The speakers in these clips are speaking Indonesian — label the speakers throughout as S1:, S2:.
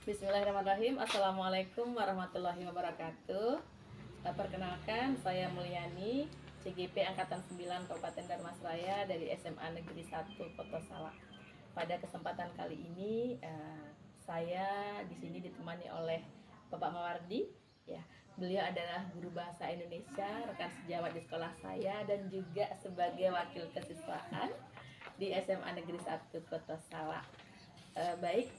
S1: Bismillahirrahmanirrahim. Assalamualaikum warahmatullahi wabarakatuh. Perkenalkan, saya Mulyani, CGP Angkatan 9 Kabupaten Darmasraya dari SMA Negeri 1 Kota Salak. Pada kesempatan kali ini, saya di sini ditemani oleh Bapak Mawardi. Ya, beliau adalah guru bahasa Indonesia, rekan sejawat di sekolah saya, dan juga sebagai wakil kesiswaan di SMA Negeri 1 Kota Salak. Baik,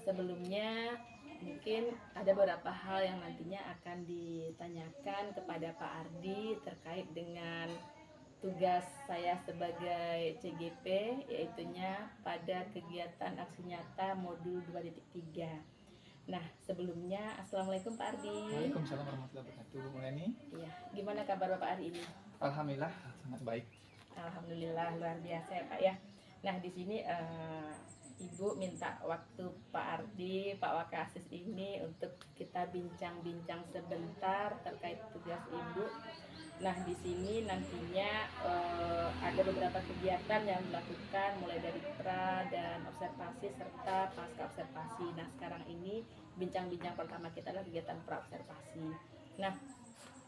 S1: sebelumnya mungkin ada beberapa hal yang nantinya akan ditanyakan kepada Pak Ardi terkait dengan tugas saya sebagai CGP, yaitunya pada kegiatan aksi nyata modul 2.3. Nah, sebelumnya Assalamualaikum Pak Ardi.
S2: Waalaikumsalam warahmatullahi wabarakatuh, Bu Mulyani.
S1: Iya, gimana kabar Bapak hari ini?
S2: Alhamdulillah sangat baik.
S1: Alhamdulillah luar biasa ya Pak ya. Nah di sini Ibu minta waktu Pak Ardi, Pak Wakasis ini untuk kita bincang-bincang sebentar terkait tugas Ibu. Nah di sini nantinya ada beberapa kegiatan yang dilakukan mulai dari pra dan observasi serta pasca observasi. Nah sekarang ini bincang-bincang pertama kita adalah kegiatan pra observasi. Nah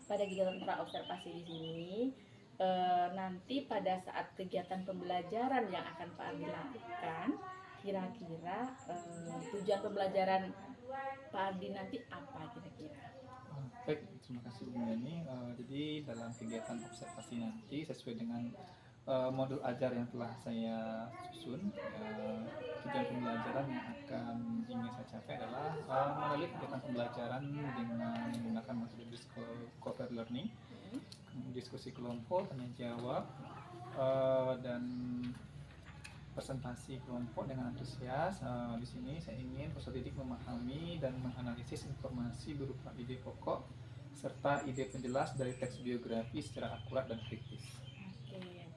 S1: pada kegiatan pra observasi di sini nanti pada saat kegiatan pembelajaran yang akan Pak Ardi lakukan, kira-kira tujuan pembelajaran Pak Ardi nanti apa kira-kira?
S2: Baik, terima kasih Bu Mulyani. Jadi dalam kegiatan observasi nanti sesuai dengan modul ajar yang telah saya susun, tujuan pembelajaran yang akan ingin saya capai adalah melalui kegiatan pembelajaran dengan menggunakan metode cooperative learning, diskusi kelompok, tanya jawab, dan presentasi kelompok dengan antusias. Di sini saya ingin peserta didik memahami dan menganalisis informasi berupa ide pokok serta ide penjelas dari teks biografi secara akurat dan kritis.
S1: Oke. Nah,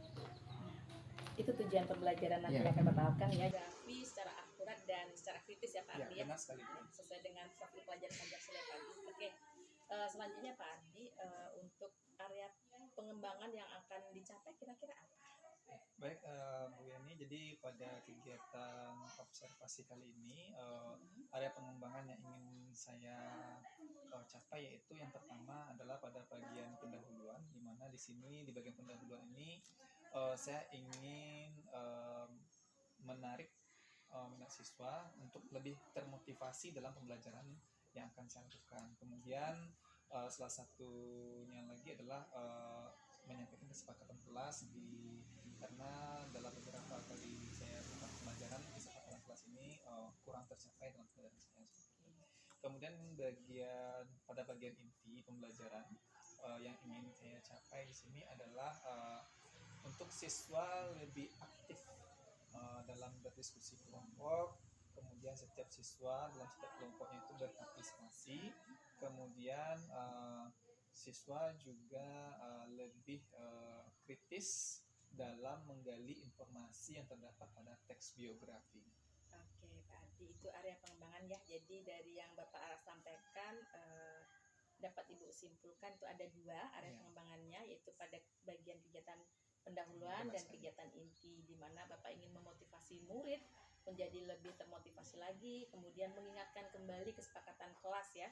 S1: itu tujuan pembelajaran nanti akan dilakukan ya, biografi secara akurat dan secara kritis ya Pak Ardi ya.
S2: Benar sekali.
S1: Sesuai dengan profil pelajar Pancasila Pak Ardi. Oke. Selanjutnya Pak Ardi, untuk area pengembangan yang akan dicapai kira-kira apa?
S2: Baik, Bu Yani, jadi pada kegiatan observasi kali ini area pengembangan yang ingin saya capai yaitu yang pertama adalah pada bagian pendahuluan, di mana di sini di bagian pendahuluan ini saya ingin menarik minat siswa untuk lebih termotivasi dalam pembelajaran yang akan saya lakukan. Kemudian salah satunya lagi adalah menyampaikan kesepakatan kelas karena dalam beberapa kali saya melakukan pembelajaran kesepakatan kelas ini kurang tercapai dalam pembelajaran saya. Kemudian pada bagian inti pembelajaran yang ingin saya capai di sini adalah untuk siswa lebih aktif dalam berdiskusi kelompok. Kemudian setiap siswa dalam setiap kelompoknya itu berpartisipasi. Kemudian siswa juga lebih kritis dalam menggali informasi yang terdapat pada teks biografi.
S1: Oke, Pak Ardi, itu area pengembangan ya. Jadi dari yang Bapak sampaikan dapat Ibu simpulkan itu ada dua area pengembangannya, yaitu pada bagian kegiatan pendahuluan dan kegiatan inti, di mana Bapak ingin memotivasi murid menjadi lebih termotivasi lagi, kemudian mengingatkan kembali kesepakatan kelas ya.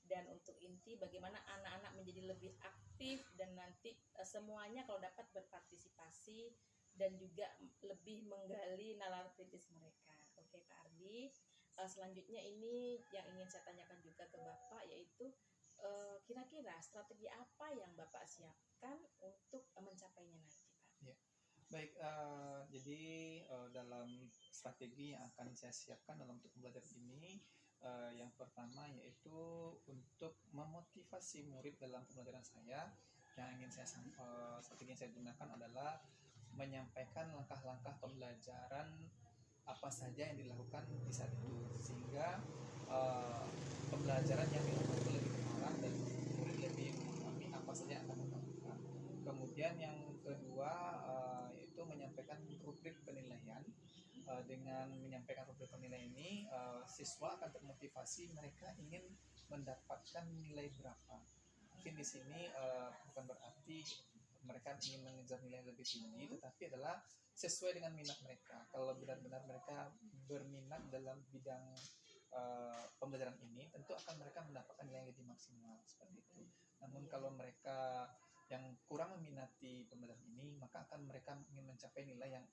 S1: Dan untuk inti bagaimana anak-anak menjadi lebih aktif dan nanti semuanya kalau dapat berpartisipasi dan juga lebih menggali nalar kritis mereka. Oke Pak Ardi, selanjutnya ini yang ingin saya tanyakan juga ke Bapak, yaitu kira-kira strategi apa yang Bapak siapkan untuk mencapainya nanti Pak?
S2: Ya. Baik, jadi dalam strategi yang akan saya siapkan dalam untuk pembelajaran ini, yang pertama yaitu untuk memotivasi murid dalam pembelajaran saya. Strategi yang saya gunakan adalah menyampaikan langkah-langkah pembelajaran apa saja yang dilakukan di saat itu, sehingga pembelajaran yang dilakukan itu lebih terarah dan murid lebih memahami apa saja yang akan dilakukan. Kemudian yang kedua yaitu menyampaikan rubrik penilaian. Dengan menyampaikan rubrik penilaian ini, siswa akan termotivasi, mereka ingin mendapatkan nilai berapa. Mungkin di sini bukan berarti mereka ingin mengejar nilai lebih tinggi, tetapi adalah sesuai dengan minat mereka. Kalau benar-benar mereka berminat dalam bidang pembelajaran ini, tentu akan mereka mendapatkan nilai yang lebih maksimal seperti itu. Namun kalau mereka yang kurang meminati pembelajaran ini, maka akan mereka ingin mencapai nilai yang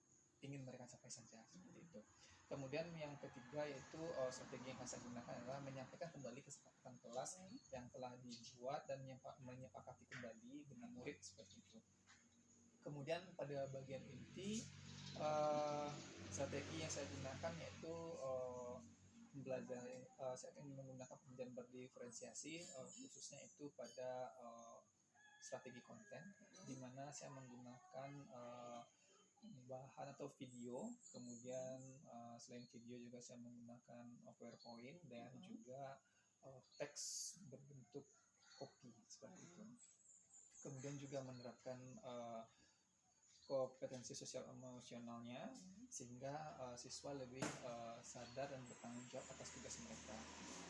S2: ingin mereka capai saja seperti itu. Kemudian yang ketiga yaitu strategi yang saya gunakan adalah menyampaikan kembali kesepakatan kelas yang telah dibuat dan menyepakati kembali dengan murid seperti itu. Kemudian pada bagian inti strategi yang saya gunakan yaitu belajar saya akan menggunakan pembelajaran berdiferensiasi khususnya itu pada strategi konten di mana saya menggunakan bahan atau video, kemudian selain video juga saya menggunakan PowerPoint dan juga teks berbentuk copy seperti itu. Kemudian juga menerapkan kompetensi sosial emosionalnya sehingga siswa lebih sadar dan bertanggung jawab atas tugas mereka.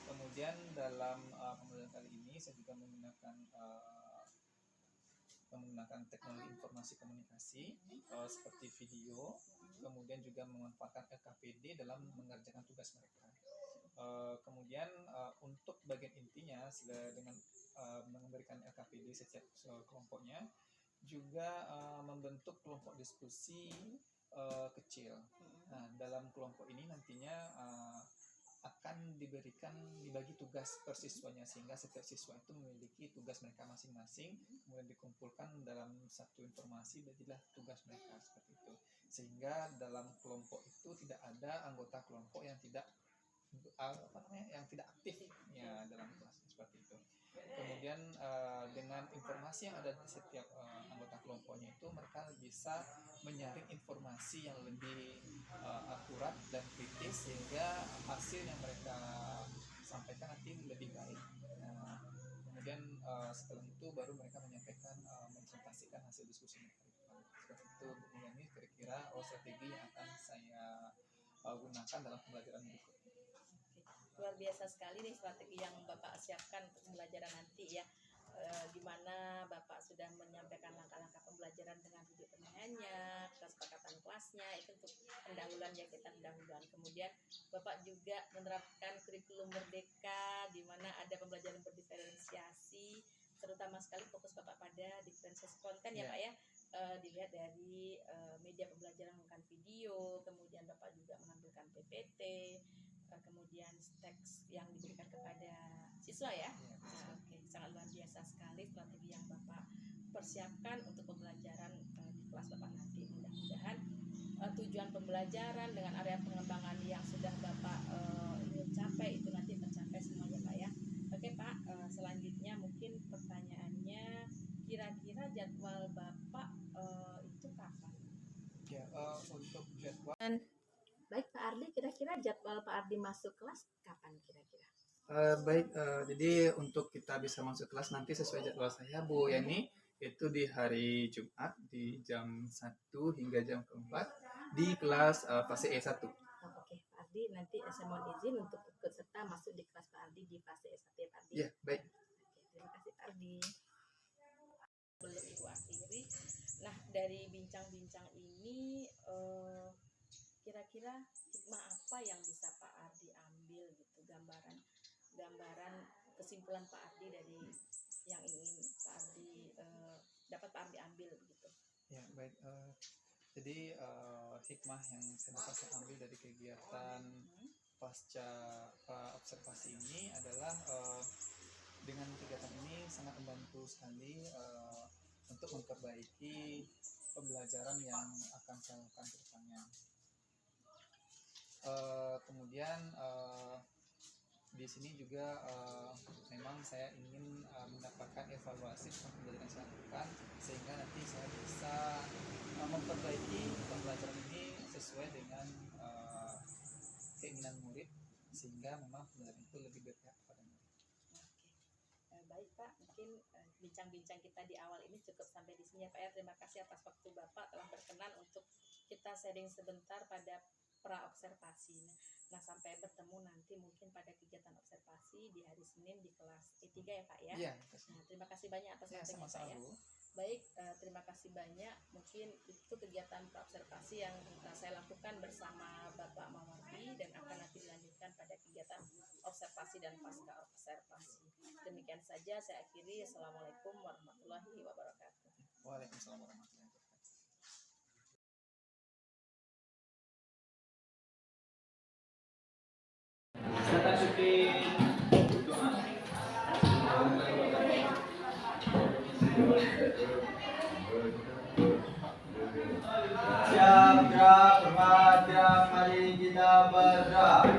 S2: Kemudian dalam pembelajaran kali ini saya juga menggunakan teknologi informasi komunikasi seperti video, kemudian juga memanfaatkan LKPD dalam mengerjakan tugas mereka. Kemudian untuk bagian intinya dengan memberikan LKPD setiap kelompoknya, juga membentuk kelompok diskusi kecil. Nah, dalam kelompok ini nantinya akan dibagi tugas per siswanya sehingga setiap siswa itu memiliki tugas mereka masing-masing, kemudian dikumpulkan dalam satu informasi jadilah tugas mereka seperti itu. Sehingga dalam kelompok itu tidak ada anggota kelompok yang tidak aktif ya dalam kelas seperti itu. Kemudian dengan informasi yang ada di setiap anggota kelompoknya itu mereka bisa menyaring informasi yang lebih akurat dan kritis sehingga hasil yang mereka sampaikan nanti lebih baik. Kemudian setelah itu baru mereka menyampaikan menpresentasikan hasil diskusi mereka. Seperti itu ini kira-kira strategi yang akan saya gunakan dalam pembelajaran berikut.
S1: Luar biasa sekali nih strategi yang Bapak siapkan untuk pembelajaran nanti ya, di mana Bapak sudah menyampaikan langkah-langkah pembelajaran dengan duduk pertanyaannya, kesepakatan kelasnya, itu untuk pendahuluan ya kita pendahuluan. Kemudian Bapak juga menerapkan kurikulum merdeka di mana ada pembelajaran berdiferensiasi, terutama sekali fokus Bapak pada diferensiasi konten ya Pak ya. Dilihat dari media pembelajaran menggunakan video, kemudian Bapak juga mengambilkan PPT, kemudian teks yang diberikan kepada siswa ya. Oke, sangat luar biasa sekali strategi yang Bapak persiapkan untuk pembelajaran di kelas Bapak nanti. Mudah-mudahan tujuan pembelajaran dengan area pengembangan yang sudah Bapak ingin capai itu nanti tercapai semuanya Pak ya. Oke Pak, selanjutnya mungkin pertanyaannya, kira-kira jadwal Bapak itu kapan?
S2: Ya, untuk jadwal.
S1: Baik Pak Ardi, kira-kira jadwal Pak Ardi masuk kelas kapan kira-kira?
S2: Baik, jadi untuk kita bisa masuk kelas nanti sesuai jadwal saya Bu Yani, itu di hari Jumat di jam 1 hingga jam 4 di kelas fase E1.
S1: Oke Pak Ardi, nanti saya mohon izin untuk ikut serta masuk di kelas Pak Ardi di fase E1 ya Pak Ardi.
S2: Ya, baik.
S1: Oke, terima kasih Pak Ardi. Belum Ibu akhiri. Nah, dari bincang-bincang ini kira-kira hikmah apa yang bisa Pak Ardi ambil gitu, gambaran kesimpulan Pak Ardi dari yang ingin Pak Ardi dapat Pak Ardi ambil gitu.
S2: Ya, baik. Jadi hikmah yang saya ambil dari kegiatan pasca observasi ini adalah dengan kegiatan ini sangat membantu sekali untuk memperbaiki pembelajaran yang akan saya lakukan ke depannya. Kemudian di sini juga memang saya ingin mendapatkan evaluasi tentang pembelajaran saya lakukan sehingga nanti saya bisa memperbaiki pembelajaran ini sesuai dengan keinginan murid sehingga memang pembelajaran itu lebih berpihak kepada murid.
S1: Baik Pak, mungkin bincang-bincang kita di awal ini cukup sampai di sini ya Pak ya. Terima kasih atas waktu Bapak telah berkenan untuk kita sharing sebentar pada pra-observasi. Nah, sampai bertemu nanti mungkin pada kegiatan observasi di hari Senin di kelas E3 ya Pak ya.
S2: Iya.
S1: Nah, terima kasih banyak atas waktunya Pak ya.
S2: Bu.
S1: Baik, terima kasih banyak. Mungkin itu kegiatan pra-observasi yang saya lakukan bersama Bapak Mawardi dan akan nanti dilanjutkan pada kegiatan dan pasca observasi. Demikian saja saya akhiri. Assalamualaikum warahmatullahi wabarakatuh.
S2: Waalaikumsalam warahmatullahi wabarakatuh. Silakan syuting doa.
S3: Siap gerak remaja, mari kita bergerak.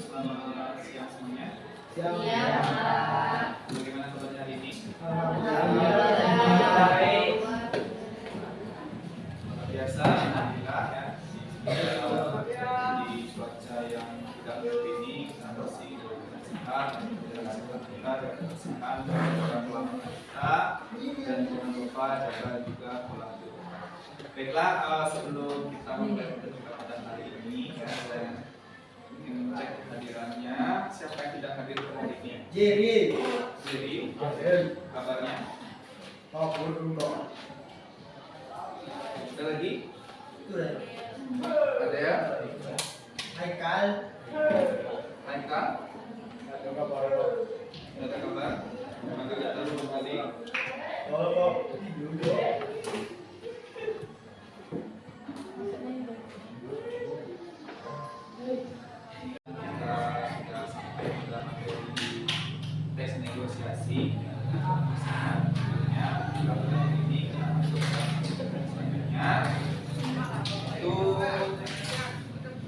S2: Selamat siang semuanya. Bagaimana kabarnya hari ini? Luar biasa, alhamdulillah ya. Di cuaca yang tidak seperti ini, kita bersih, sehat, kita kebersihan, jaga pola makan kita, dan jangan lupa jaga juga pola tidur. Baiklah, sebelum kita mulai pada hari ini, saya ingin cek kehadirannya. Siapa yang tidak hadir hari ini? Jadi, kabarnya? Ada lagi? Ada ya? Haikal? Ada kabar? Maka kita kembali. Kita sudah sampai pada materi tes negosiasi. Sebenarnya pada ini kita masuk ke selanjutnya. Itu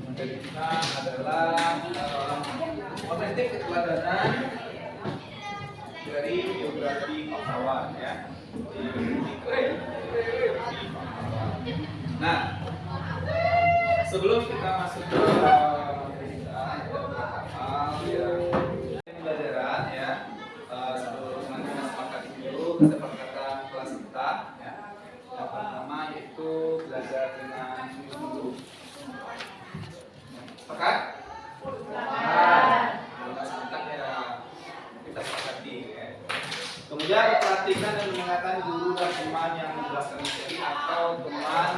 S2: materi kita adalah objektif keteladanan dari geografi Pahlawan ya. Nah, sebelum kita masuk ke materi kita, ada beberapa hal yang pembelajaran ya. Sebelum nanti kita sepakati dulu kesepakatan kelas kita ya. Yang pertama yaitu belajar dengan sungguh-sungguh. Sepakat? Kalau sepakat ya kita sepakati ya. Kemudian perhatikan dan mendengarkan guru dan teman yang menjelaskan materi atau teman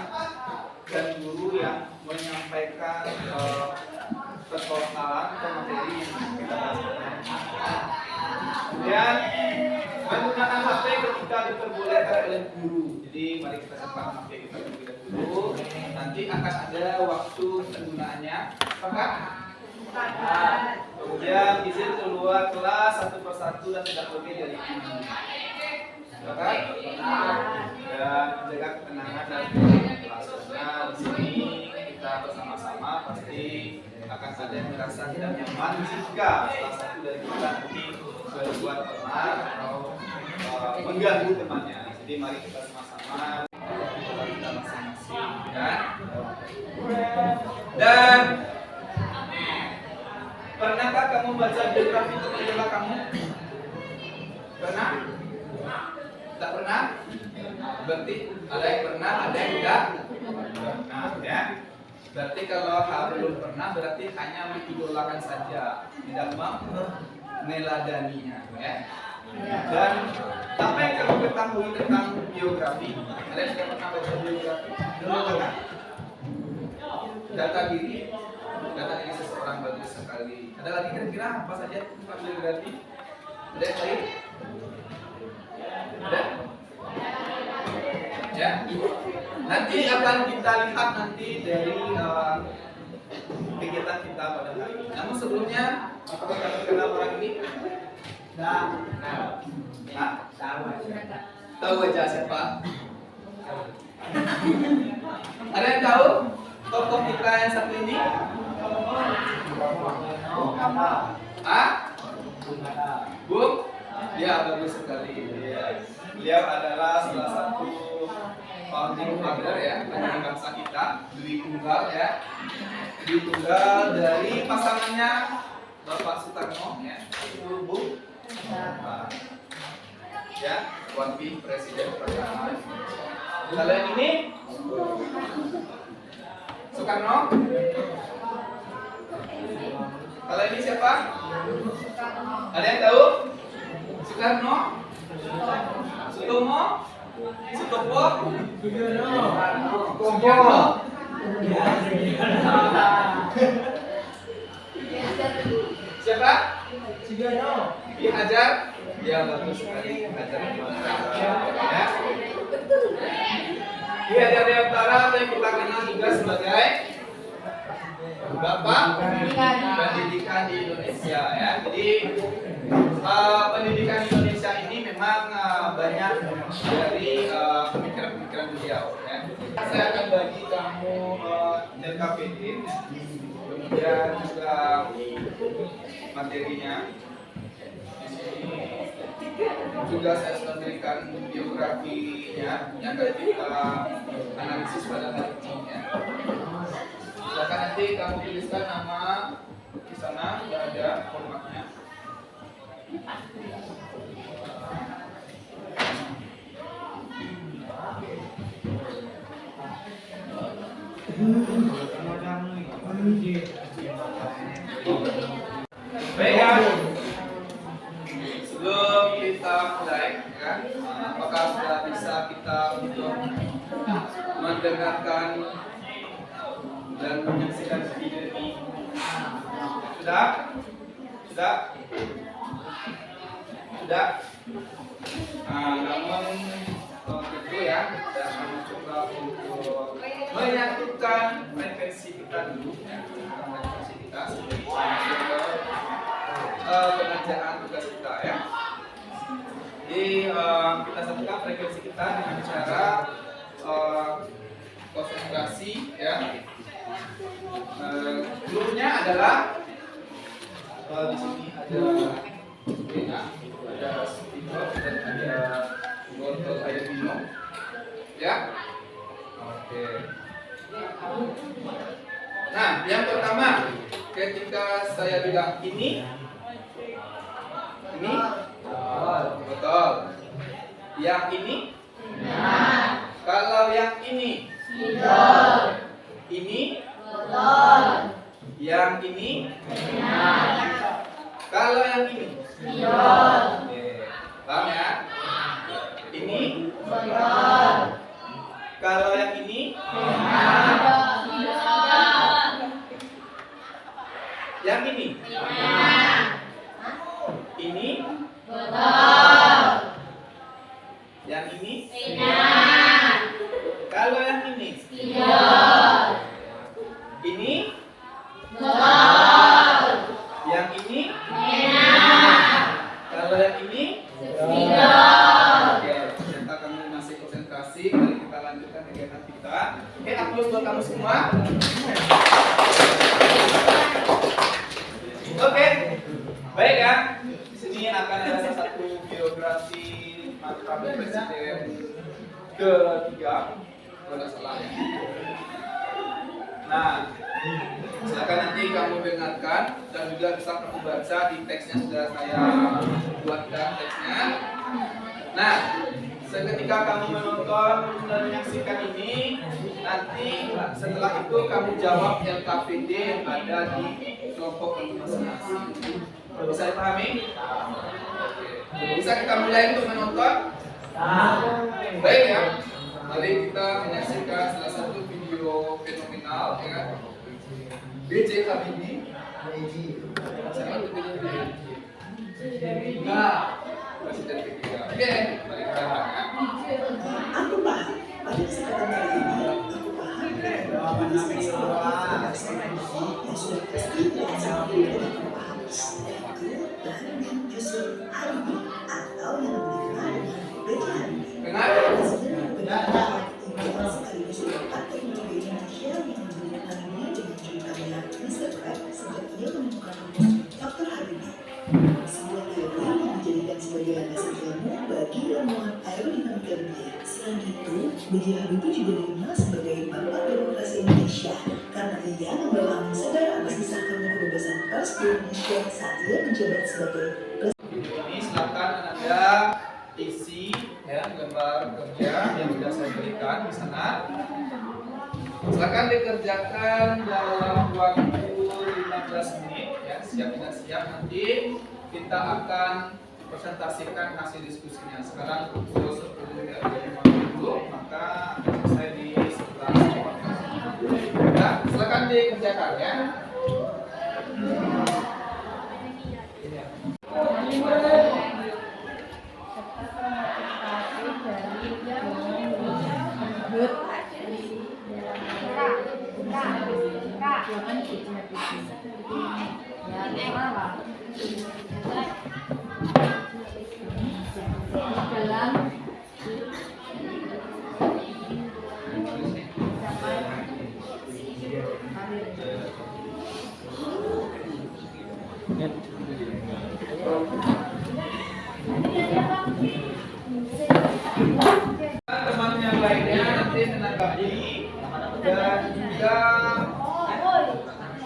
S2: dan guru yang menyampaikan persoalan atau materi yang kita bahas. Kemudian menggunakan HP ketika diperbolehkan oleh guru. Jadi mari kita simpan HP kita terlebih dahulu. Nanti akan ada waktu penggunaannya. Sepakat? Kemudian izin keluar kelas satu persatu dan tidak lebih dari 5 menit. Sepakat? Dan menjaga ketenangan dan kelas. Karena di sini kita bersama-sama pasti akan ada yang merasa tidak nyaman jika salah satu dari kita nanti berbuat onar atau mengganggu temannya. Jadi mari kita sama-sama kita masing-masing ya. Dan pernahkah kamu baca biografi teman kamu? Pernah? Tak pernah? Berarti ada yang pernah, ada yang tidak pernah ya. Berarti kalau belum pernah berarti hanya mengidolakan saja, tidak meneladaninya ya. Dan apa yang kamu ketahui tentang biografi? Ada yang sudah pernah baca biografi? Belum pernah? Data diri seseorang bagus sekali. Ada lagi kira-kira apa saja tentang biografi? Ada yang lain? Ada? Ya. Nanti akan kita lihat nanti dari kegiatan kita pada hari ini. Namun sebelumnya, apakah kalian kenal orang ini? Tahu aja siapa? Ada yang tahu tokoh kita yang satu ini? Ah? Bung? Ya, bagus sekali. Beliau adalah salah satu founding father ya, pendiri bangsa kita, Dwi Tunggal ya. Dwi Tunggal dari pasangannya Bapak Soekarno ya, itu Bung ya, wakil presiden pertama. Kalau yang ini Soekarno. Kalau ini siapa? Ada yang tahu? Soekarno? Sutomo? Sutopo? Sugiono? Siapa? Sugiono. Ki Hajar? Ya, bagus sekali. Hajar ya. Ki Hajar Dewantara atau yang kita kenal juga sebagai Bapak Pendidikan di Indonesia ya. Jadi pendidikan di Indonesia ini memang banyak dari pemikiran-pemikiran beliau ya. Saya akan bagi kamu LKPD, kemudian juga materinya. Juga saya sudah berikan biografinya yang akan kita analisis pada hari ini ya. Silakan nanti kamu tuliskan nama di sana, sudah ada formatnya. Baik ya. Sebelum kita mulai, ya, apakah sudah bisa kita untuk mendengarkan dan menyaksikan video ini? Sudah? Sudah? Sudah? Namun tentu ya, kita akan mencoba untuk menyatukan frekuensi kita dulu ya, frekuensi kita sebelum masuk ke pengerjaan tugas kita ya. Jadi kita satukan frekuensi kita dengan cara konsentrasi ya. Gurunya adalah di sini ada beda, ada speaker dan ada botol air minum ya. Oke. Nah, yang pertama ketika saya bilang ini betul. Yang ini kalau yang ini ini betul. Yang ini kalau yang ini paham ya? Ini betul. Kalau yang ini yang ini ini betul. Yang ini kalau yang ini ini betul. Yang ini kalau yang ini oke, ternyata kamu masih konsentrasi. Mari kita lanjutkan kegiatan kita. Oke, aplaus buat kamu semua. Oke, baik ya. Di sini akan ada salah satu biografi mantan presiden ketiga, kalau nggak salah ya. Nah, silakan nanti kamu dengarkan dan juga bisa kamu baca di teksnya, sudah saya buatkan teksnya. Nah, seketika kamu menonton dan menyaksikan ini, nanti setelah itu kamu jawab LKPD yang ada di kelompok masing-masing. Bisa dipahami? Bisa kita mulai untuk menonton? Baik ya. Mari kita menyaksikan salah satu video fenomenal ya. B.J. Habibie. Siapa tuh B.J. Habibie?
S4: ilmuwan aerodinamika dunia. Selain itu, B.J. Habibie juga dikenal sebagai bapak demokrasi Indonesia karena ia membawa angin segar atas disahkannya kebebasan pers di Indonesia saat ia menjabat sebagai
S2: Ini silakan Anda isi ya gambar kerja yang sudah saya berikan di sana. Silakan dikerjakan dalam waktu 15 menit ya, siap tidak siap nanti kita akan presentasikan hasil diskusinya. Sekarang pukul 10.50 maka akan selesai di 11.40. Nah, silakan dikerjakan ya. Teman yang lainnya nanti menanggapi dan juga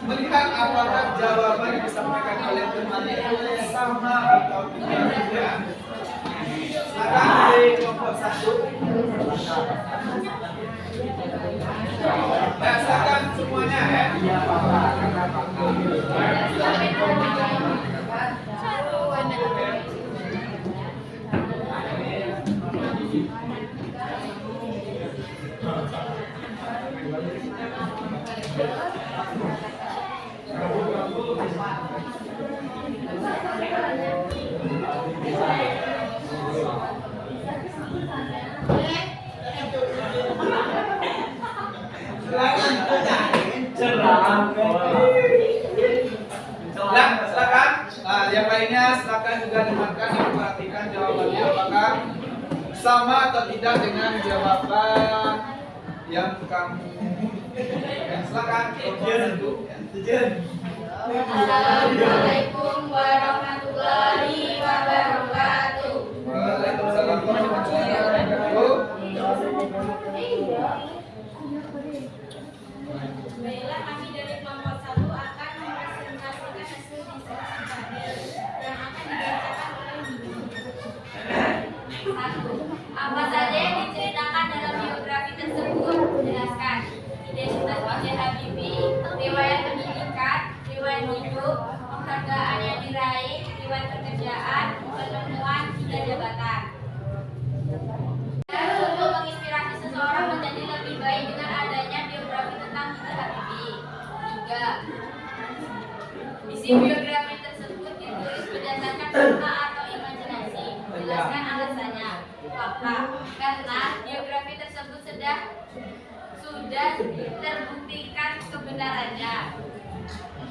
S2: melihat apakah jawaban yang disampaikan oleh temannya itu sama atau tidak ya. Silakan di kelompok 1. Ya, silakan semuanya ya. Silakan. Nah, yang lainnya silakan juga dengarkan dan perhatikan jawabannya apakah sama atau tidak dengan jawaban yang kamu. Ya, silakan.
S5: Assalamualaikum warahmatullahi wabarakatuh.
S2: Waalaikumsalam warahmatullahi wabarakatuh.
S5: Baiklah, kami dari kelompok 1 akan mempresentasikan hasil diskusi kami yang akan dibacakan oleh Ibu. 1. Apa saja yang diceritakan dalam biografi tersebut? Jelaskan. Identitas B.J. Habibie, riwayat pendidikan, riwayat hidup, penghargaan yang diraih, riwayat pekerjaan, penemuan, hingga jabatan. Dan untuk menginspirasi seseorang menjadi lebih baik dengan adanya biografi tentang B.J. Habibie. 3. Isi biografi tersebut ditulis berdasarkan fakta atau imajinasi. Jelaskan alasannya. Fakta. Karena biografi tersebut sudah terbuktikan kebenarannya.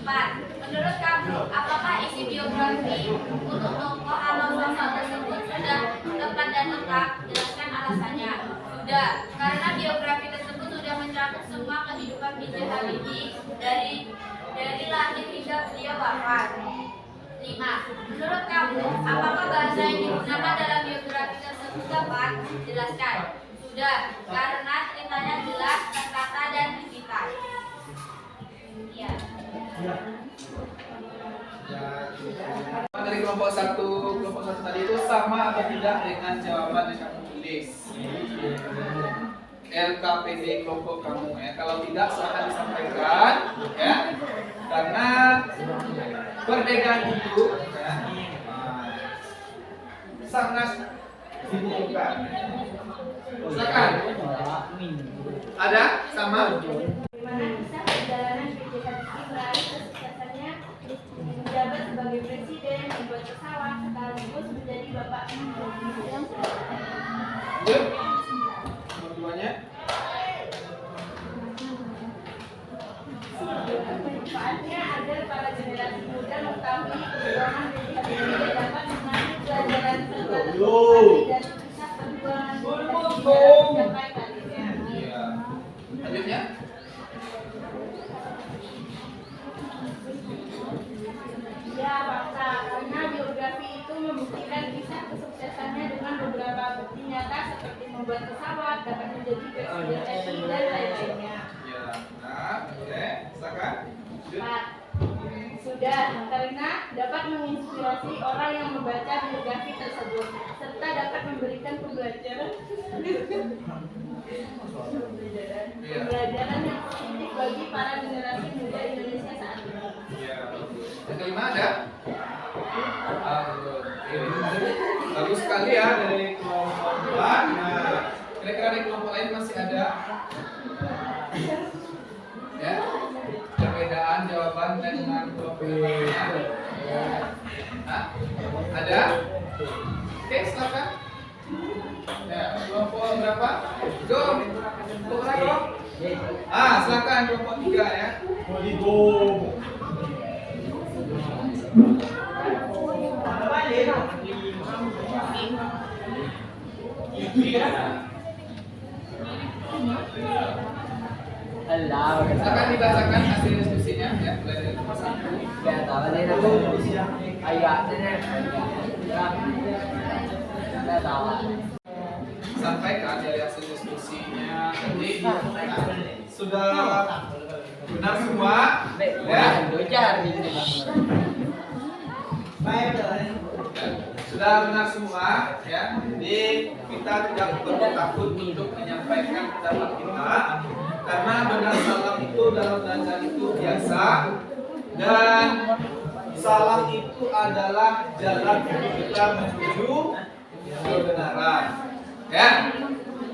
S5: 4. Menurut kamu, apakah isi biografi untuk tokoh atau sosok tersebut sudah tepat dan lengkap? Jelaskan alasannya. Sudah, karena biografi tersebut sudah mencakup semua kehidupan B.J. Habibie dari lahir hingga beliau wafat. 5. Menurut kamu, apakah bahasa yang digunakan dalam biografi tersebut tepat? Jelaskan. Sudah, karena ceritanya jelas, tertata dan digital. Iya.
S2: Dari kelompok 1 tadi itu sama atau tidak dengan jawaban yang kamu tulis? LKPD kelompok kamu ya. Kalau tidak silahkan disampaikan ya. Karena perbedaan itu ya, sangat dibutuhkan. Silakan. Ada sama?
S5: Bagaimana bisa perjalanan B.J. Habibie meraih kesuksesannya menjabat sebagai presiden, membuat pesawat, sekaligus menjadi bapak yang
S2: Yuk. Dua-duanya.
S5: manfaatnya agar para generasi muda mengetahui perjuangan B.J. Habibie dapat mengambil pelajaran terbaik dan kisah perjuangan mencapai karirnya.
S2: Iya. Lanjutnya.
S5: Ya, fakta. Karena biografi itu membuktikan kisah kesuksesannya dengan beberapa
S1: membuat pesawat, dapat menjadi presiden RI, dan lain-lainnya.
S2: Ya, nah, oke, silakan.
S1: 4. Sudah, karena dapat menginspirasi orang yang membaca biografi tersebut, serta dapat memberikan pembelajaran yang positif bagi para generasi muda Indonesia saat ini.
S2: Ya. Yang kelima ada? Bagus sekali ya dari kelompok 4. Nah, kira-kira dari kelompok lain masih ada? Ya, perbedaan jawaban dengan kelompok lainnya. Hah? Ada? Oke, silakan. Ya, kelompok berapa? Jom. Kelompok berapa? Silakan kelompok 3 ya. Silakan dibacakan hasil diskusinya ya. Mulai dari kelompok 1. Sampaikan dari hasil diskusinya tadi. Sudah benar semua ya. Sudah benar semua ya. Jadi kita tidak perlu takut untuk menyampaikan pendapat kita, karena benar salah itu dalam belajar itu biasa, dan salah itu adalah jalan untuk kita menuju kebenaran. Ya,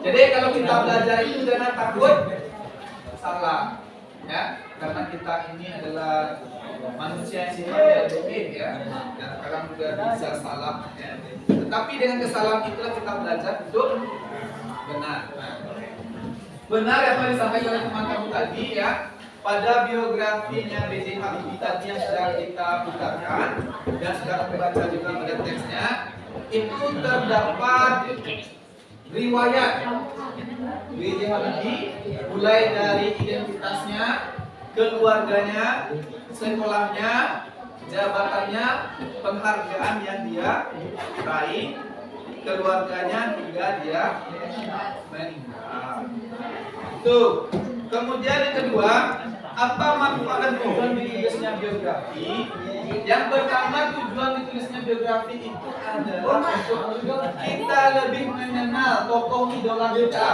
S2: jadi kalau kita belajar itu jangan takut salah, ya, karena kita ini adalah manusia yang sifatnya domir ya, dan kadang juga bisa salah. Ya. Tetapi dengan kesalahan itulah kita belajar untuk benar. Benar yang tadi disampaikan oleh teman kamu tadi ya, pada biografinya B.J. Habibie tadi yang sudah kita putarkan dan sudah kita baca juga pada teksnya, itu terdapat riwayat B.J. Habibie mulai dari identitasnya, keluarganya, sekolahnya, jabatannya, penghargaan yang dia raih, keluarganya hingga dia meninggal. Itu. Kemudian yang kedua, apa manfaat dan tujuan ditulisnya biografi? Yang pertama, tujuan ditulisnya biografi itu adalah untuk kita lebih mengenal tokoh idola kita.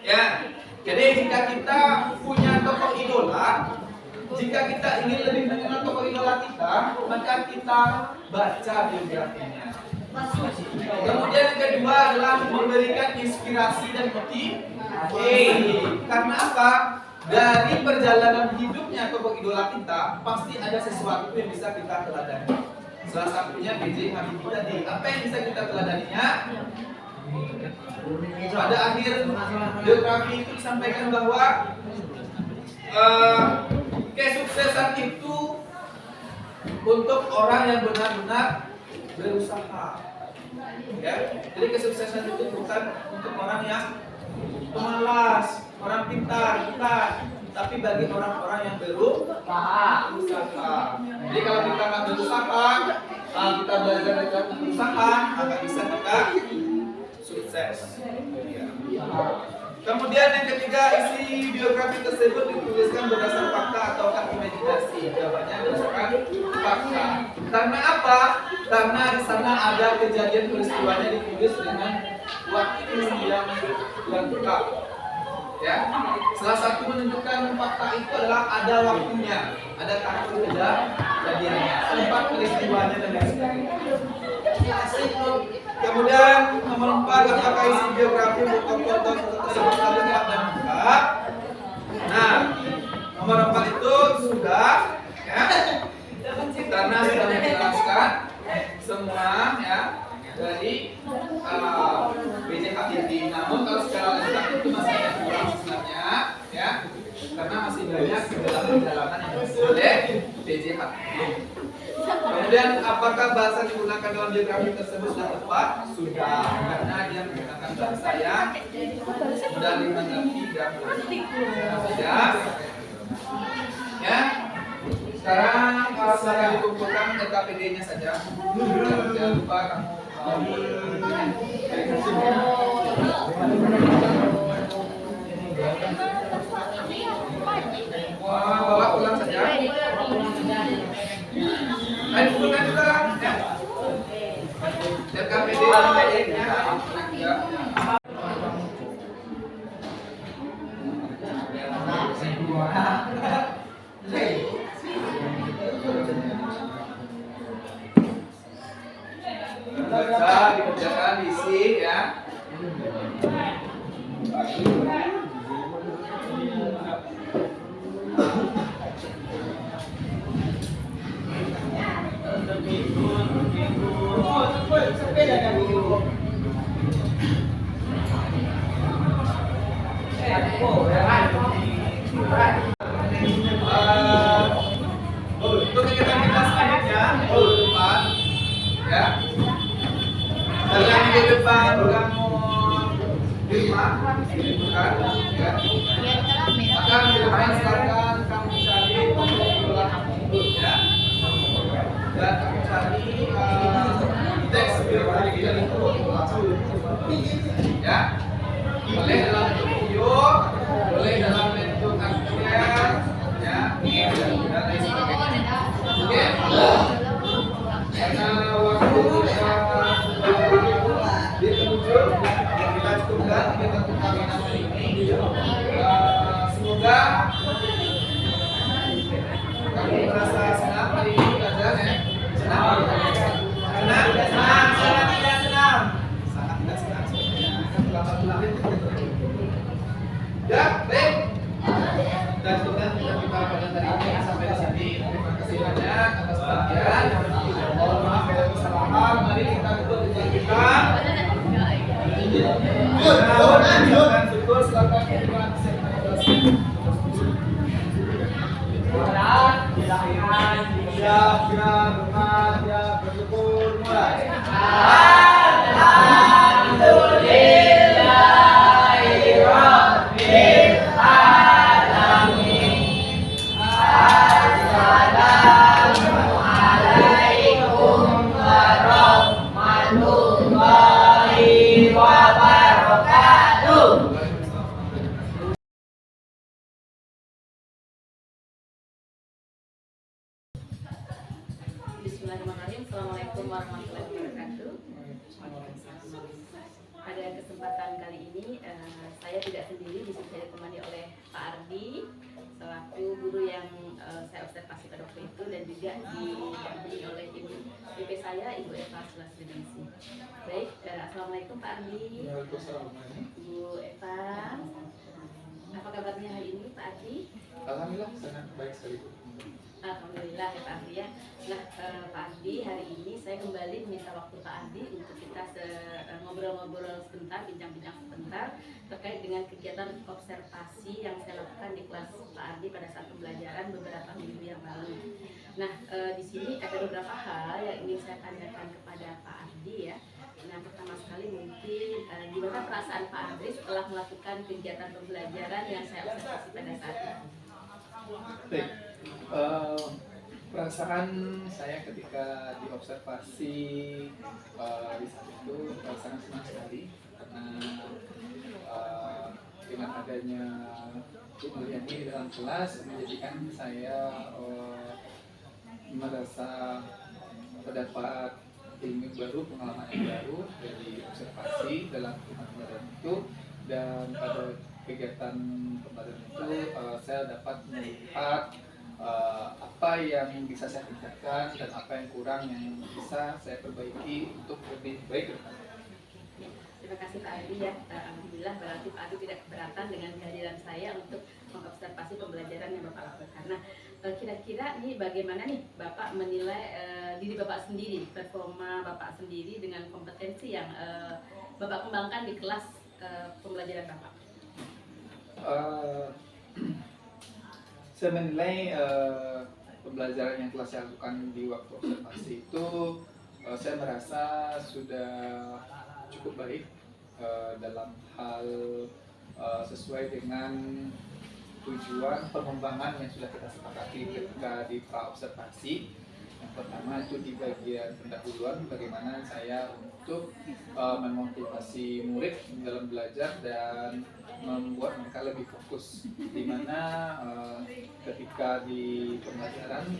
S2: Ya, jadi jika kita punya tokoh idola, jika kita ingin lebih mengenal tokoh idola kita, maka kita baca biografinya. Kemudian yang kedua adalah memberikan inspirasi dan motivasi. Karena apa? Dari perjalanan hidupnya tokoh idola kita, pasti ada sesuatu yang bisa kita teladani. Salah satunya B.J. Habibie tadi. Apa yang bisa kita teladaninya? Pada akhir biografi itu disampaikan bahwa kesuksesan itu untuk orang yang benar-benar berusaha. Ya, jadi kesuksesan itu bukan untuk orang yang pemalas, orang pintar, bukan, tapi bagi orang-orang yang berusaha. Jadi kalau kita nggak berusaha, kita belajar dengan berusaha, maka bisa kita sukses. Kemudian yang ketiga, isi biografi tersebut dituliskan berdasar fakta atau imajinasi. Jawabannya berdasarkan fakta. Karena apa? Karena di sana ada kejadian peristiwanya ditulis dengan waktu yang lengkap. Ya, salah satu menunjukkan fakta itu adalah ada waktunya, ada tanggal kejadiannya, tempat peristiwanya dan lain sebagainya. Kemudian nomor 4, apakah isi biografi foto-foto tersebut lengkap dan lengkap? Nah, nomor 4 itu sudah, ya, karena sudah menjelaskan semua ya dari B.J. Habibie. Namun kalau secara lengkap itu masih ada kurang sebenarnya, ya, karena masih banyak perjalanan yang dilakukan oleh B.J. Habibie. Kemudian apakah bahasa digunakan dalam biografi tersebut sudah tepat? Sudah, karena dia menggunakan bahasa yang sudah dimengerti dan sudah. Ya. Sekarang silakan dikumpulkan KPD-nya saja. Jangan lupa kamu Bawa pulang saja. Ayo pulang juga. Dan kami di dalam bedanya. Baca, dikerjakan, diisi ya. Untuk kegiatan kita selanjutnya, depan, ya. Kalian di depan kamu di rumah, bukan, ya. Akan di depan silakan kamu cari ya. Dan kamu cari teks biografi dari itu, ya. Boleh dalam bentuk video, boleh dalam bentuk angket, ya. Dan lain sebagainya. Oke. Karena waktu kita di penghujung, kita cukupkan kita perkawinan hari ini. Semoga kamu merasa senang hari ini belajar ya. Senang? Senang? Senang? Sangat tidak senang? Sangat tidak senang sebenarnya. Selamat pulang. Ya, baik. Dan kemudian kita pada hari ini sampai di sini. Terima kasih banyak atas perhatian. Mohon maaf kalau ada kesalahan. Mari kita duduk di tempat kita. Dan syukur silakan terima kasih. Siap, siap, bersyukur, mulai.
S1: Bismillahirrahmanirrahim. Assalamualaikum warahmatullahi wabarakatuh. Pada kesempatan kali ini saya tidak sendiri, di sini saya ditemani oleh Pak Ardi selaku guru yang saya observasi pada waktu itu, dan juga didampingi oleh ibu PP saya, Ibu Eva Sulasriningsi. Baik, assalamualaikum Pak Ardi. Bu Eva, apa kabarnya hari ini Pak Ardi?
S2: Alhamdulillah sangat baik sekali.
S1: Alhamdulillah ya Pak Ardi ya. Nah Pak Ardi, hari ini saya kembali meminta waktu Pak Ardi untuk kita ngobrol-ngobrol sebentar, bincang-bincang sebentar terkait dengan kegiatan observasi yang saya lakukan di kelas Pak Ardi pada saat pembelajaran beberapa minggu yang lalu. Nah di sini ada beberapa hal yang ingin saya tanyakan kepada Pak Ardi ya. Nah pertama sekali mungkin gimana perasaan Pak Ardi setelah melakukan kegiatan pembelajaran yang saya observasi pada saat itu?
S2: Baik. Perasaan saya ketika diobservasi di saat itu sangat senang sekali karena dengan adanya Bu Mulyani di dalam kelas menjadikan saya merasa mendapat ilmu baru, pengalaman yang baru dari observasi dalam pembelajaran itu. Dan pada kegiatan pembelajaran itu saya dapat melihat apa yang bisa saya tingkatkan dan apa yang kurang yang bisa saya perbaiki untuk lebih baik.
S1: Terima kasih Pak Ardi ya. Alhamdulillah berarti Pak Ardi tidak keberatan dengan kehadiran saya untuk mengobservasi pembelajaran yang Bapak lakukan. Nah, kira-kira nih bagaimana nih Bapak menilai diri Bapak sendiri, performa Bapak sendiri dengan kompetensi yang Bapak kembangkan di kelas pembelajaran Bapak?
S2: Saya menilai pembelajaran yang telah saya lakukan di waktu observasi itu saya merasa sudah cukup baik dalam hal sesuai dengan tujuan pengembangan yang sudah kita sepakati ketika di pra observasi. Yang pertama itu di bagian pendahuluan, bagaimana saya untuk memotivasi murid dalam belajar dan membuat mereka lebih fokus, di mana ketika di pembelajaran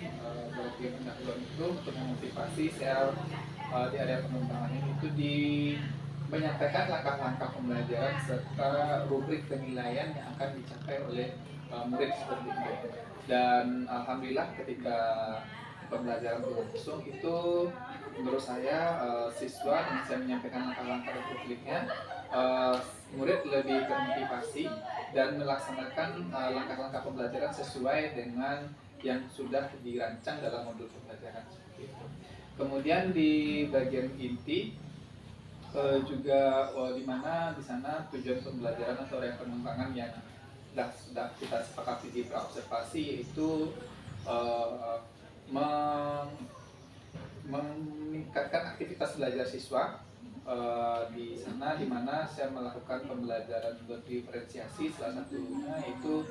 S2: bagian pendahuluan itu untuk memotivasi saya di area pengembangan ini itu menyampaikan langkah-langkah pembelajaran serta rubrik penilaian yang akan dicapai oleh murid seperti itu. Dan alhamdulillah ketika pembelajaran berlangsung itu menurut saya siswa yang saya menyampaikan langkah-langkah dan rubriknya, murid lebih termotivasi dan melaksanakan langkah-langkah pembelajaran sesuai dengan yang sudah dirancang dalam modul pembelajaran seperti itu. Kemudian di bagian inti juga di mana di sana tujuan pembelajaran atau area pengembangan yang sudah kita sepakati di praobservasi yaitu meningkatkan aktivitas belajar siswa di sana, di mana saya melakukan pembelajaran berdiferensiasi, salah satunya itu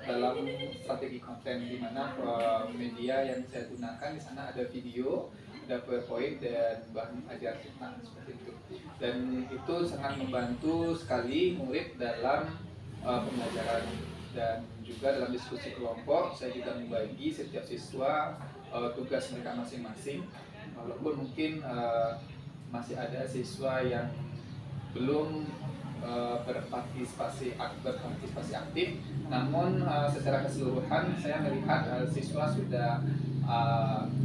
S2: dalam strategi konten, di mana media yang saya gunakan di sana ada video, ada PowerPoint dan bahan ajar kita seperti itu. Dan itu sangat membantu sekali murid dalam pembelajaran, dan juga dalam diskusi kelompok saya juga membagi setiap siswa tugas mereka masing-masing, walaupun mungkin masih ada siswa yang belum berpartisipasi aktif, namun secara keseluruhan saya melihat siswa sudah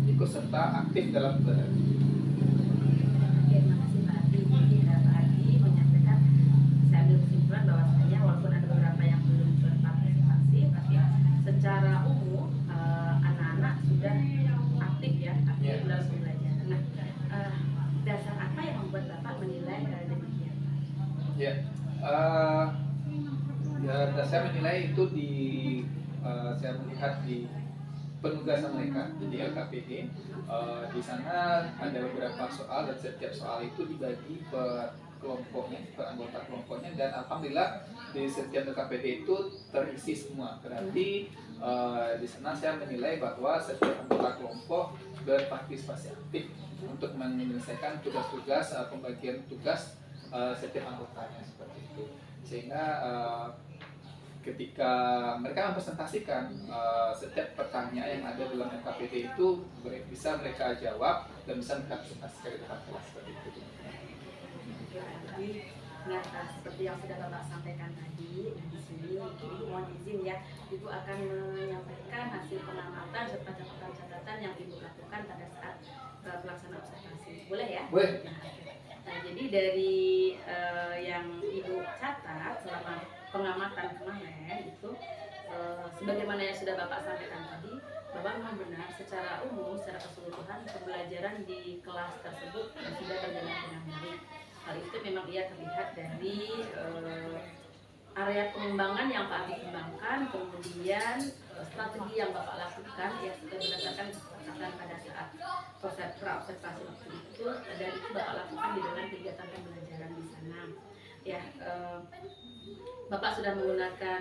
S2: ikut serta aktif dalam belajar.
S1: Terima kasih Pak Adi. Pak Adi menyampaikan, saya ambil kesimpulan bahwasanya walaupun ada beberapa yang belum berpartisipasi, tapi secara umum anak-anak sudah aktif dalam pembelajaran. Nah, dasar apa yang membuat Bapak menilai demikian?
S2: Ya, saya menilai itu saya melihat di penugasan mereka di LKPD. Di sana ada beberapa soal dan setiap soal itu dibagi per kelompoknya, per anggota kelompoknya, dan alhamdulillah di setiap LKPD itu terisi semua. Berarti di sana saya menilai bahwa setiap anggota kelompok berpartisipasi aktif untuk menyelesaikan tugas-tugas pembagian tugas setiap anggotanya seperti itu, sehingga ketika mereka mempresentasikan setiap pertanyaan yang ada dalam LKPD itu bisa mereka jawab dan bisa mereka presentasikan di depan kelas seperti itu.
S1: Nah, seperti yang sudah Bapak sampaikan tadi, di sini Ibu mohon izin ya, Ibu akan menyampaikan hasil pengamatan serta catatan-catatan yang Ibu lakukan pada saat pelaksanaan observasi. Boleh ya?
S2: Boleh.
S1: Nah, jadi dari yang Ibu catat selama pengamatan kemarin itu, sebagaimana yang sudah Bapak sampaikan tadi, Bapak memang benar secara umum, secara keseluruhan pembelajaran di kelas tersebut sudah berjalan dengan baik. Hal itu memang ia terlihat dari area pengembangan yang Pak Adi kembangkan, kemudian strategi yang Bapak lakukan ya sudah berdasarkan kesepakatan pada saat praobservasi waktu itu, dan itu Bapak lakukan di dalam kegiatan pembelajaran di sana. Ya, Bapak sudah menggunakan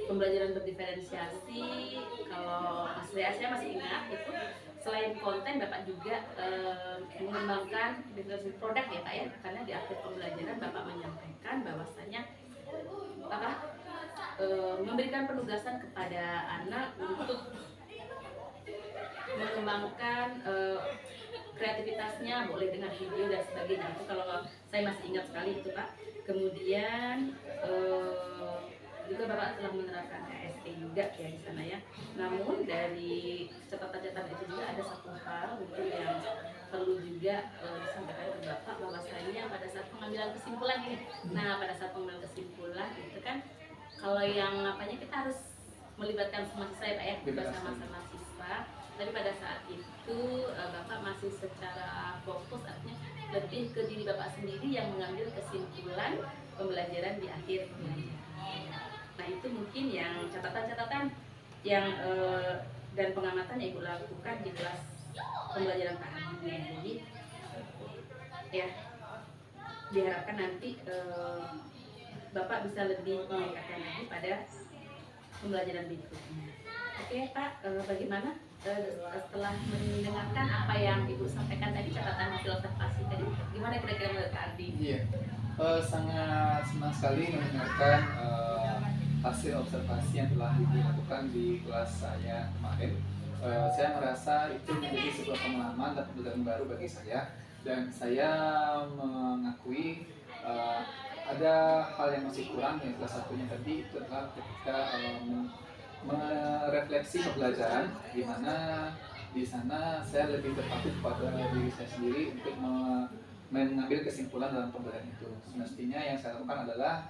S1: pembelajaran berdiferensiasi. Kalau Mas Rea, saya masih ingat itu selain konten Bapak juga mengembangkan diferensiasi produk ya Pak ya, karena di akhir pembelajaran Bapak menyampaikan bahwasanya memberikan penugasan kepada anak untuk mengembangkan kreativitasnya, boleh dengan video dan sebagainya. Itu kalau saya masih ingat sekali itu Pak. Kemudian juga Bapak telah menerapkan KSP juga ya di sana ya. Namun dari catatan-catatan itu juga ada satu hal mungkin yang perlu juga disampaikan ke Bapak, bahwasanya pada saat pengambilan kesimpulan ini. Nah, pada saat pengambilan kesimpulan itu kan kalau yang kita harus melibatkan semua siswa ya Pak ya, bersama-sama siswa. Tapi pada saat itu Bapak masih secara fokus, artinya lebih ke diri Bapak sendiri yang mengambil kesimpulan pembelajaran di akhir pembelajaran. Nah, itu mungkin yang catatan-catatan yang dan pengamatan yang Ibu lakukan di kelas pembelajaran Pak Adi. Jadi ya diharapkan nanti Bapak bisa lebih meningkatkan lagi pada pembelajaran berikutnya. Oke Pak, bagaimana setelah mendengarkan apa yang Ibu sampaikan tadi, catatan hasil observasi tadi, gimana kira-kira menurut Kak Ardi?
S2: Iya, sangat senang sekali mendengarkan hasil observasi yang telah dilakukan di kelas saya kemarin. Saya merasa itu menjadi sebuah pengalaman dan pembelajaran baru bagi saya, dan saya mengakui ada hal yang masih kurang. Yang salah satunya tadi itu adalah ketika merefleksi pembelajaran, di mana di sana saya lebih terpaku pada diri saya sendiri untuk mengambil kesimpulan dalam pembelajaran itu. Semestinya yang saya lakukan adalah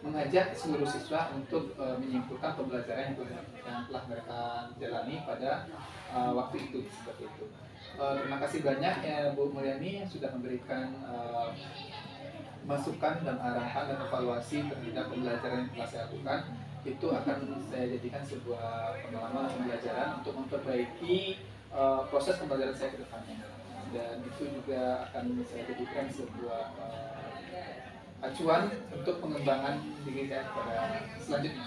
S2: mengajak seluruh siswa untuk menyimpulkan pembelajaran yang telah mereka jalani pada waktu itu, seperti itu. Terima kasih banyak ya Bu Mulyani yang sudah memberikan masukan dan arahan dan evaluasi terhadap pembelajaran yang telah saya lakukan. Itu akan saya jadikan sebuah pengalaman pembelajaran untuk memperbaiki proses pembelajaran saya ke depannya, dan itu juga akan saya jadikan sebuah acuan untuk pengembangan diri saya pada selanjutnya.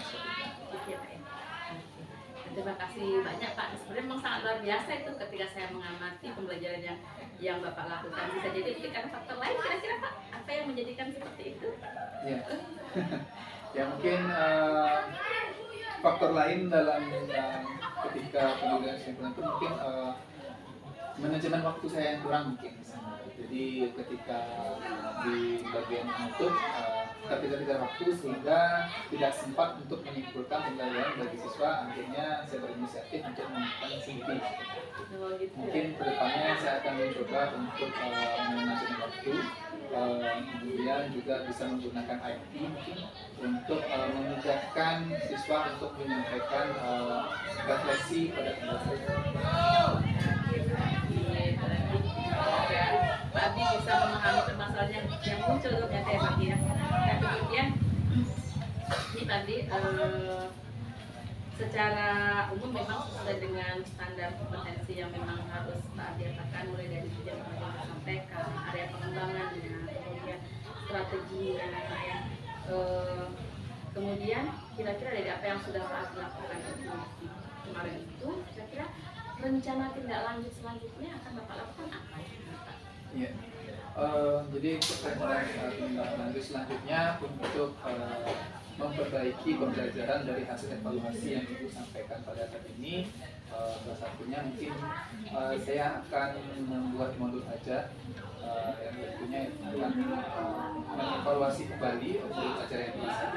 S1: Terima kasih banyak Pak. Sebenarnya memang sangat luar biasa itu ketika saya mengamati pembelajaran yang Bapak lakukan. Bisa jadi mungkin karena faktor lain, kira-kira Pak, apa yang menjadikan seperti itu?
S2: Ya, ya mungkin faktor lain dalam ketika pembelajaran kesimpulan itu mungkin manajemen waktu saya yang kurang mungkin. Jadi ketika di bagian penutup kita tidak waktu sehingga tidak sempat untuk menyimpulkan pembelajaran bagi siswa. Akhirnya saya berinisiatif untuk menentukan CV. Mungkin kedepannya saya akan mencoba untuk manajemen waktu, kemudian juga bisa menggunakan IT mungkin untuk memudahkan siswa untuk menyampaikan refleksi pada pembelajaran.
S1: Pak Abi bisa memahami permasalahan yang muncul ternyata ya Pak Abi ya. Dan kemudian ini tadi secara umum memang sesuai dengan standar kompetensi yang memang harus Pak Abi katakan, mulai dari tujuan yang disampaikan, area pengembangannya, kemudian strateginya ya. Kemudian kira-kira dari apa yang sudah Pak Abi lakukan kemarin itu, kira-kira rencana tindak lanjut selanjutnya akan Bapak lakukan apa ya?
S2: Ya, jadi tindak lanjut selanjutnya untuk memperbaiki pembelajaran dari hasil evaluasi yang Ibu sampaikan pada saat ini. Salah satunya mungkin saya akan membuat modul ajar yang tentunya akan mengevaluasi kembali modul ajar yang telah saya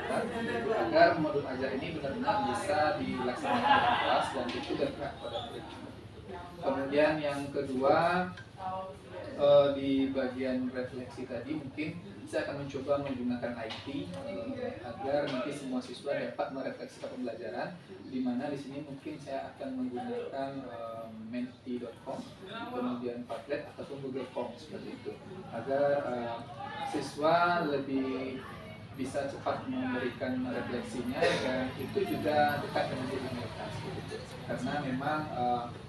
S2: buat, agar modul ajar ini benar-benar bisa dilaksanakan di kelas dan itu bergerak pada murid. Kemudian yang kedua, di bagian refleksi tadi mungkin saya akan mencoba menggunakan IT agar nanti semua siswa dapat merefleksikan pembelajaran, di mana di sini mungkin saya akan menggunakan menti.com, kemudian Padlet ataupun Google Form seperti itu, agar siswa lebih bisa cepat memberikan refleksinya, dan itu juga dekat dengan diri mereka seperti itu. Karena memang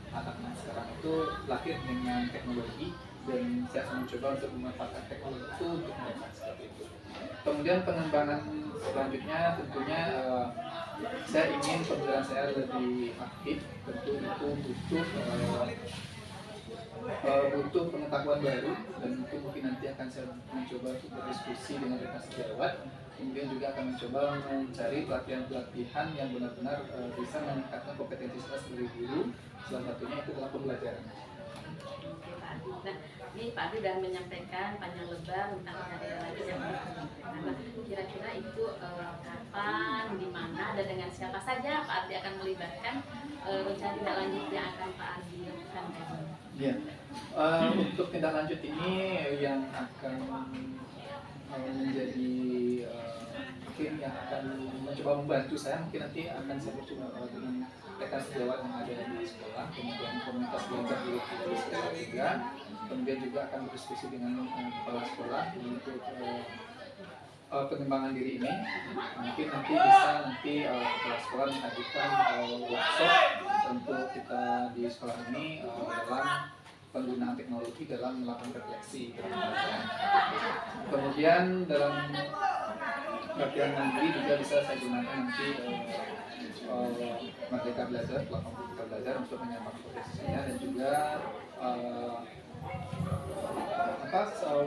S2: anak-anak sekarang itu lahir dengan teknologi, dan saya akan mencoba untuk memanfaatkan teknologi itu untuk mereka seperti itu. Kemudian pengembangan selanjutnya tentunya saya ingin pembelajaran saya lebih aktif. Tentu itu butuh pengetahuan baru, dan itu mungkin nanti akan saya mencoba untuk berdiskusi dengan rekan sejawat. Kemudian juga akan mencoba mencari pelatihan-pelatihan yang benar-benar bisa meningkatkan kompetensi saya sebagai guru. Salah satunya itu adalah pembelajaran.
S1: Nah, ini Pak Adi sudah menyampaikan panjang lebar tentang rencana lanjut yang kira-kira itu kapan, di mana, dan dengan siapa saja Pak Adi akan melibatkan rencana tindak lanjut yang akan Pak Adi lakukan.
S2: Ya, untuk tindak lanjut ini yang akan menjadi mungkin yang akan mencoba membantu saya, mungkin nanti akan saya bercoba dengan rekan sejawat yang ada di sekolah, kemudian komunitas belajar di sekolah juga, kemudian juga akan berdiskusi dengan kepala sekolah untuk pengembangan diri ini. Mungkin nanti bisa kepala sekolah menghadirkan workshop untuk kita di sekolah ini dalam penggunaan teknologi dalam melakukan refleksi. Kemudian dalam latihan nanti juga bisa saya gunakan nanti Merdeka Belajar, platform Merdeka Belajar untuk menyamakan potensi saya, dan juga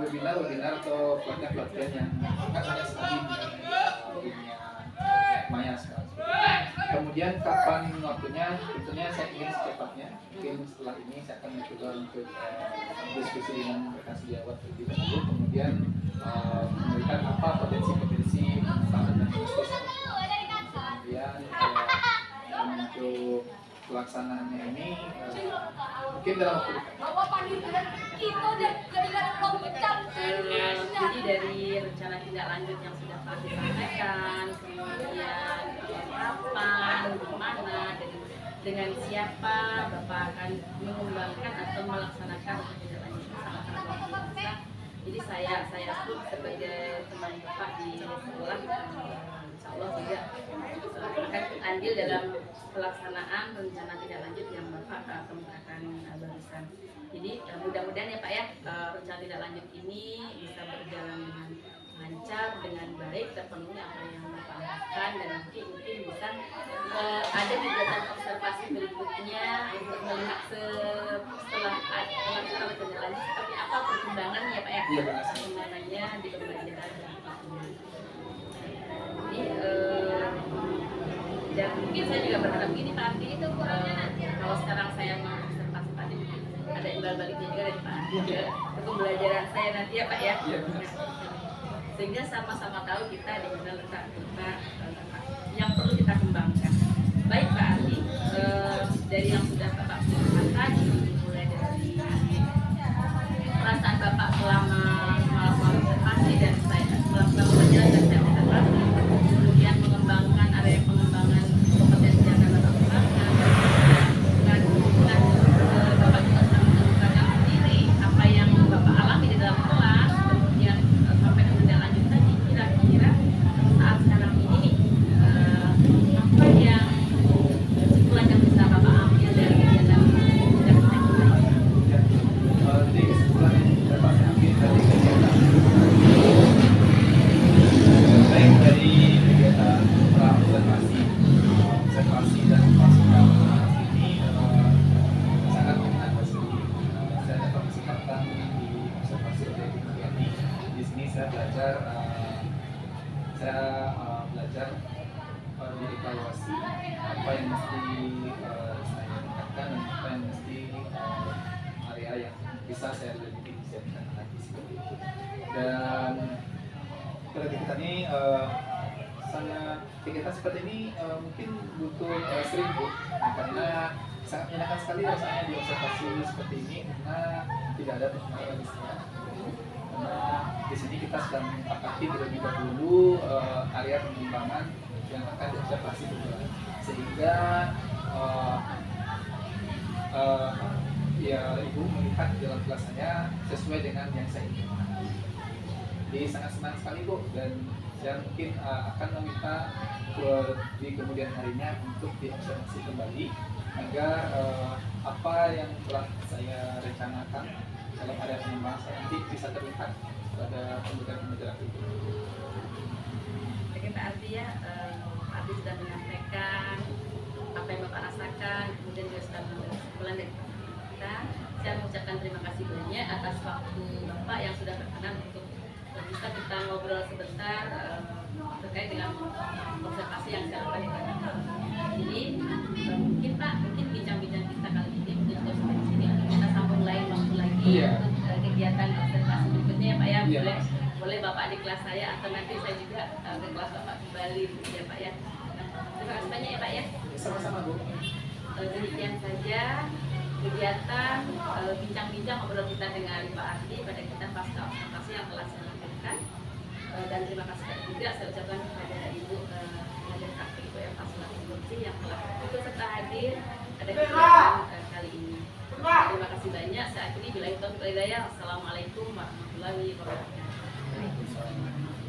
S2: webinar atau pelatihan yang kan banyak sekali di dunia maya sekarang. Kemudian kapan waktunya? Tentunya saya ingin secepatnya. Mungkin setelah ini saya akan mencoba untuk diskusi dengan rekan sejawat lebih dahulu. Kemudian memberikan apa potensi-potensi pengembangan dan investasi. Kemudian untuk pelaksanaannya ini mungkin dalam waktu dekat.
S1: Jadi dari rencana tindak lanjut yang sudah Pak disampaikan, kemudian kapan, di mana, dengan siapa Bapak akan mengembangkan atau melaksanakan tindak lanjut sangat-sangat. Jadi saya pun sebagai teman Bapak di sekolah, insya Allah juga akan andil dalam pelaksanaan rencana tindak lanjut yang Bapak kemukakan barusan. Jadi mudah-mudahan ya Pak ya, rencana tindak lanjut ini bisa berjalan dengan lancar, dengan baik, terpenuhi apa yang Bapak harapkan, dan nanti mungkin bisa ada kegiatan observasi berikutnya untuk melihat setelah pelaksanaan tindak lanjut seperti apa perkembangannya Pak ya, perkembangannya di pembelajaran. Jadi dan mungkin saya juga berharap gini Pak Ardi, itu kalau sekarang saya mengobservasi Pak Ardi, ada imbal baliknya juga dari Pak Ardi ke pembelajaran saya nanti ya Pak ya. Sehingga sama-sama tahu kita di mana letak yang perlu kita kembangkan. Baik Pak Ardi, dari yang sudah Bapak sampaikan tadi, mulai dari perasaan Bapak selama melakukan observasi dan saya melakukan pelajaran dan saya observasi, kemudian mengembangkan area pengembangan kompetensi yang akan Bapak kembangkan, dan Bapak juga sudah menemukan sendiri apa yang Bapak alami di dalam kelas, kemudian sampai ke tindak lanjut tadi, kira-kira saat sekarang ini apa yang kesimpulan yang bisa Bapak ambil dari kegiatan tindak lanjut?
S2: Jadi kesimpulan yang dapat saya ambil dari kegiatan baik dari kegiatan observasi dan pasukan ini sangat menyenangkan sekali. Saya dapat kesempatan di observasi oleh Bu Mulyani. Di sini saya belajar dievaluasi apa yang mesti saya tingkatkan dan apa yang mesti area yang bisa saya lebih siapkan lagi seperti itu. Dan pada kegiatan ini sangat kegiatan seperti ini mungkin butuh sering Bu, karena sangat menyenangkan sekali rasanya di observasi seperti ini karena tidak ada pengembangan istilah. Karena di sini kita sedang menyepakati terlebih dahulu area pengembangan yang akan diobservasi berjalan, sehingga ya Ibu melihat di dalam kelas saya sesuai dengan yang saya inginkan. Jadi sangat senang sekali Bu, dan saya mungkin akan meminta di kemudian harinya untuk diobservasi kembali agar apa yang telah saya rencanakan dalam area pengembangan saya nanti bisa terlihat pada pembelajaran itu.
S1: Oke Pak Ardi ya, Pak Ardi sudah menyampaikan apa yang Bapak rasakan, kemudian juga sudah mengambil kesimpulan dari kita. Saya mengucapkan terima kasih banyak atas waktu Bapak yang sudah berkenan untuk bisa kita ngobrol sebentar terkait dengan observasi yang saya lakukan. Jadi mungkin Pak, bincang-bincang kita kali ini mungkin sudah sampai di sini. Kita sambung lain waktu lagi untuk kegiatan observasi berikutnya ya Pak ya. Boleh Bapak di kelas saya atau nanti saya juga ke kelas Bapak kembali ya Pak ya. Terima kasih banyak ya Pak ya.
S2: Sama-sama Bu.
S1: Demikian saja kegiatan bincang-bincang ngobrol kita dengan Pak Ardi pada kita pasca observasi yang telah saya lakukan. Dan terima kasih juga saya ucapkan kepada Ibu Hadir Kakek Ibu Eva selaku Kursi yang telah ikut serta hadir pada kegiatan kali ini. Terima kasih banyak. Saya akhiri bila itu hidayah. Assalamualaikum warahmatullahi wabarakatuh.